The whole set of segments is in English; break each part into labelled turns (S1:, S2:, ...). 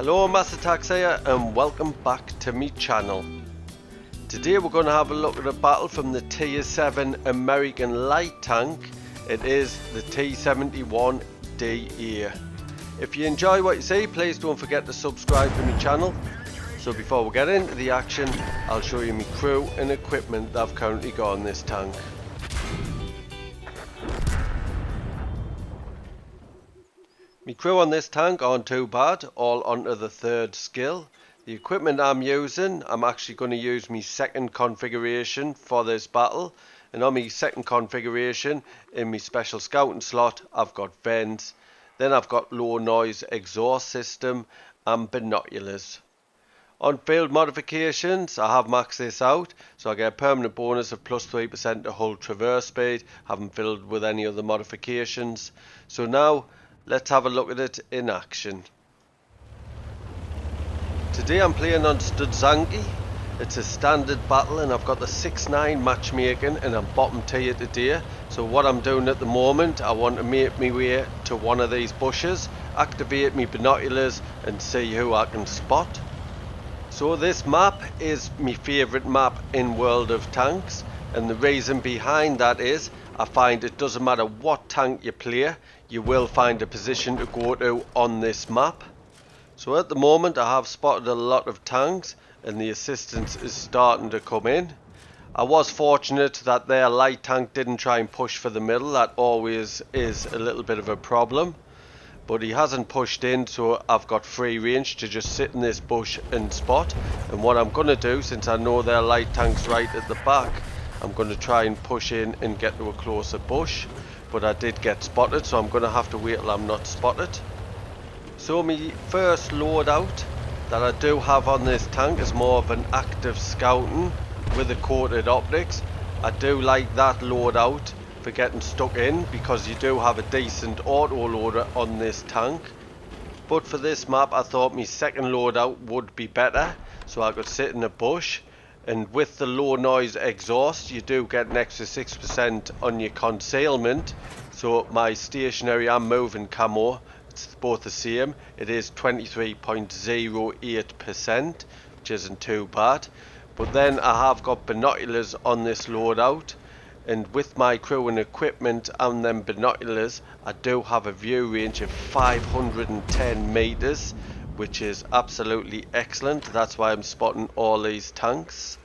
S1: Hello, Master Tax here and welcome back to my channel. Today we're going to have a look at a battle from the T7 American light tank. It is the T71 DE. If you enjoy what you see, please don't forget to subscribe to my channel. So before we get into the action, I'll show you my crew and equipment that I've currently got on this tank. My crew on this tank aren't too bad, all onto the third skill. The equipment I'm using, I'm actually going to use my second configuration for this battle. And on my second configuration, in my special scouting slot, I've got vents. Then I've got low noise exhaust system and binoculars. On field modifications, I have maxed this out, so I get a permanent bonus of plus 3% to hull traverse speed. Haven't filled with any other modifications. So now, let's have a look at it in action. Today I'm playing on Studzanki. It's a standard battle and I've got the 6-9 matchmaking and I'm bottom tier today. So what I'm doing at the moment, I want to make my way to one of these bushes, activate my binoculars and see who I can spot. So this map is my favourite map in World of Tanks, and the reason behind that is I find it doesn't matter what tank you play, you will find a position to go to on this map. So at the moment I have spotted a lot of tanks and the assistance is starting to come in. I was fortunate that their light tank didn't try and push for the middle. That always is a little bit of a problem. But he hasn't pushed in, so I've got free range to just sit in this bush and spot. And what I'm going to do, since I know their light tank's right at the back, I'm going to try and push in and get to a closer bush. But I did get spotted, so I'm going to have to wait till I'm not spotted. So my first loadout that I do have on this tank is more of an active scouting with the coated optics. I do like that loadout for getting stuck in because you do have a decent auto loader on this tank. But for this map I thought my second loadout would be better, so I could sit in a bush, and with the low noise exhaust you do get an extra 6% on your concealment. So my stationary and moving camo, it's both the same. It is 23.08%, which isn't too bad. But then I have got binoculars on this loadout, and with my crew and equipment and them binoculars, I do have a view range of 510 meters, which is absolutely excellent. That's why I'm spotting all these tanks.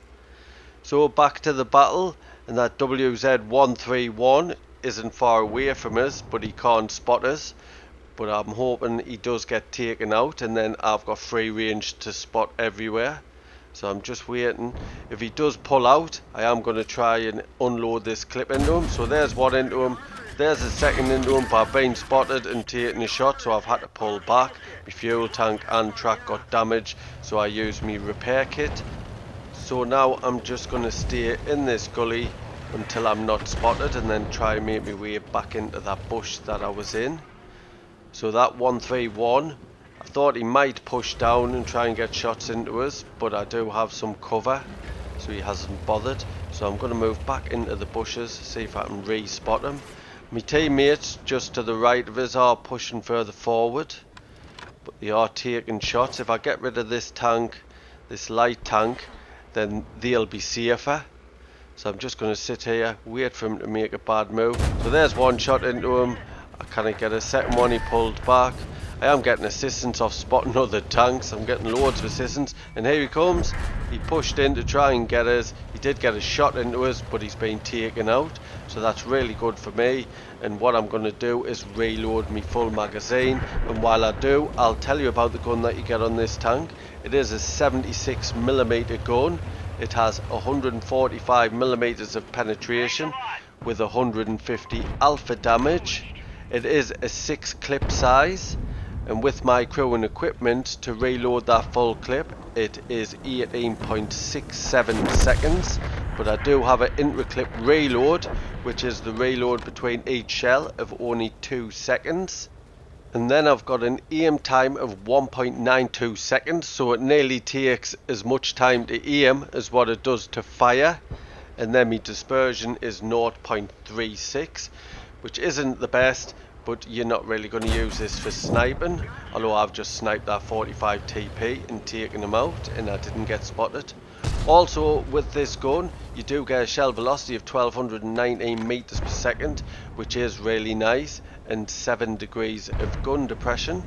S1: So back to the battle, and that WZ131 isn't far away from us, but he can't spot us. But I'm hoping he does get taken out, and then I've got free range to spot everywhere. So I'm just waiting. If he does pull out, I am going to try and unload this clip into him. So there's one into him, there's a second into him, but I've been spotted and taken a shot, so I've had to pull back. My fuel tank and track got damaged, so I used my repair kit. So now I'm just going to stay in this gully until I'm not spotted, and then try and make my way back into that bush that I was in. So that 131, I thought he might push down and try and get shots into us, but I do have some cover, so he hasn't bothered. So I'm going to move back into the bushes, see if I can re-spot him. My teammates just to the right of us are pushing further forward, but they are taking shots. If I get rid of this tank, this light tank, then they'll be safer. So I'm just going to sit here, wait for him to make a bad move. So there's one shot into him. I can't get a second one, he pulled back. I am getting assistance off spotting other tanks. I'm getting loads of assistance, and here he comes. He pushed in to try and get us. He did get a shot into us, but he's been taken out, so that's really good for me. And what I'm going to do is reload my full magazine, and while I do, I'll tell you about the gun that you get on this tank. It is a 76mm gun. It has 145mm of penetration with 150 alpha damage. It is a 6 clip size, and with my crew and equipment to reload that full clip, it is 18.67 seconds. But I do have an intra-clip reload, which is the reload between each shell of only 2 seconds. And then I've got an aim time of 1.92 seconds, so it nearly takes as much time to aim as what it does to fire. And then my dispersion is 0.36, which isn't the best, but you're not really going to use this for sniping, although I've just sniped that 45 TP and taken him out and I didn't get spotted. Also with this gun you do get a shell velocity of 1219 meters per second, which is really nice, and 7 degrees of gun depression.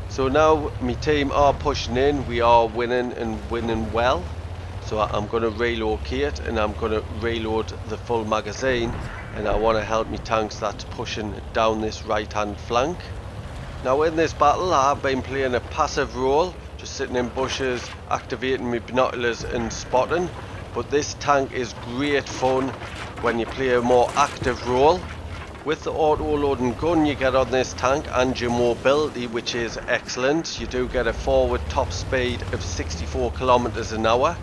S1: So now my team are pushing in, we are winning and winning well. So I'm going to relocate and I'm going to reload the full magazine, and I want to help my tanks that's pushing down this right hand flank. Now in this battle I have been playing a passive role, just sitting in bushes, activating my binoculars and spotting, but this tank is great fun when you play a more active role. With the auto loading gun you get on this tank and your mobility, which is excellent. You do get a forward top speed of 64 kilometers an hour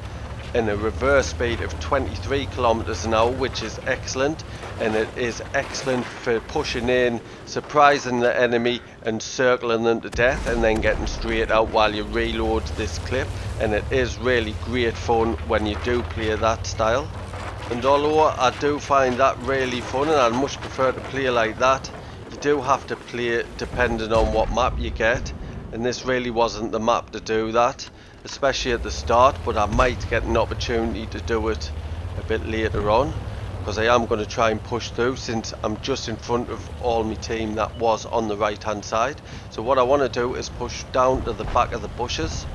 S1: and a reverse speed of 23 kilometers an hour, which is excellent, and it is excellent for pushing in, surprising the enemy and circling them to death and then getting straight out while you reload this clip. And it is really great fun when you do play that style. And although I do find that really fun and I'd much prefer to play like that, you do have to play depending on what map you get, and this really wasn't the map to do that, especially at the start, but I might get an opportunity to do it a bit later on, because I am going to try and push through since I'm just in front of all my team that was on the right hand side. So what I want to do is push down to the back of the bushes.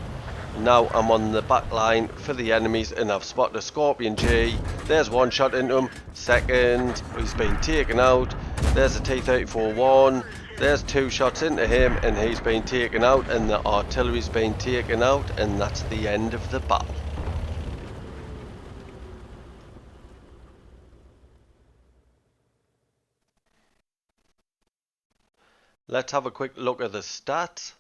S1: Now I'm on the back line for the enemies and I've spotted a Scorpion G. There's one shot into him, second, he's been taken out. There's a T71, there's 2 shots into him and he's been taken out, and the artillery's been taken out, and that's the end of the battle. Let's have a quick look at the stats.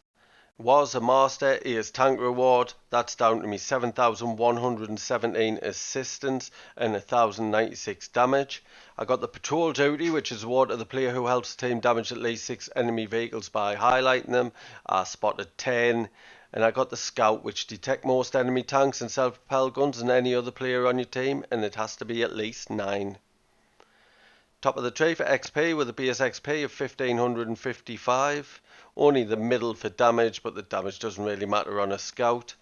S1: Was a master, he is tank reward, that's down to me 7,117 assistance and 1,096 damage. I got the patrol duty, which is award to the player who helps the team damage at least 6 enemy vehicles by highlighting them. I spotted 10. And I got the scout, which detect most enemy tanks and self-propelled guns than any other player on your team, and it has to be at least 9. Top of the tree for XP with a base XP of 1555. Only the middle for damage, but the damage doesn't really matter on a scout.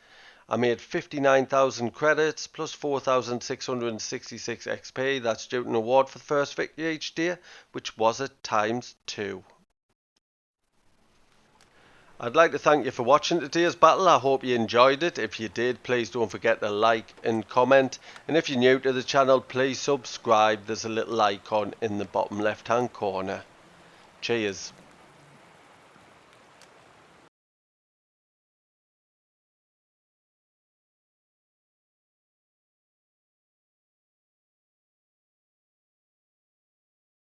S1: I made 59,000 credits plus 4,666 XP. That's due to an award for the first victory each day, which was at ×2. I'd like to thank you for watching today's battle. I hope you enjoyed it. If you did, please don't forget to like and comment. And if you're new to the channel, please subscribe. There's a little icon in the bottom left hand corner. Cheers.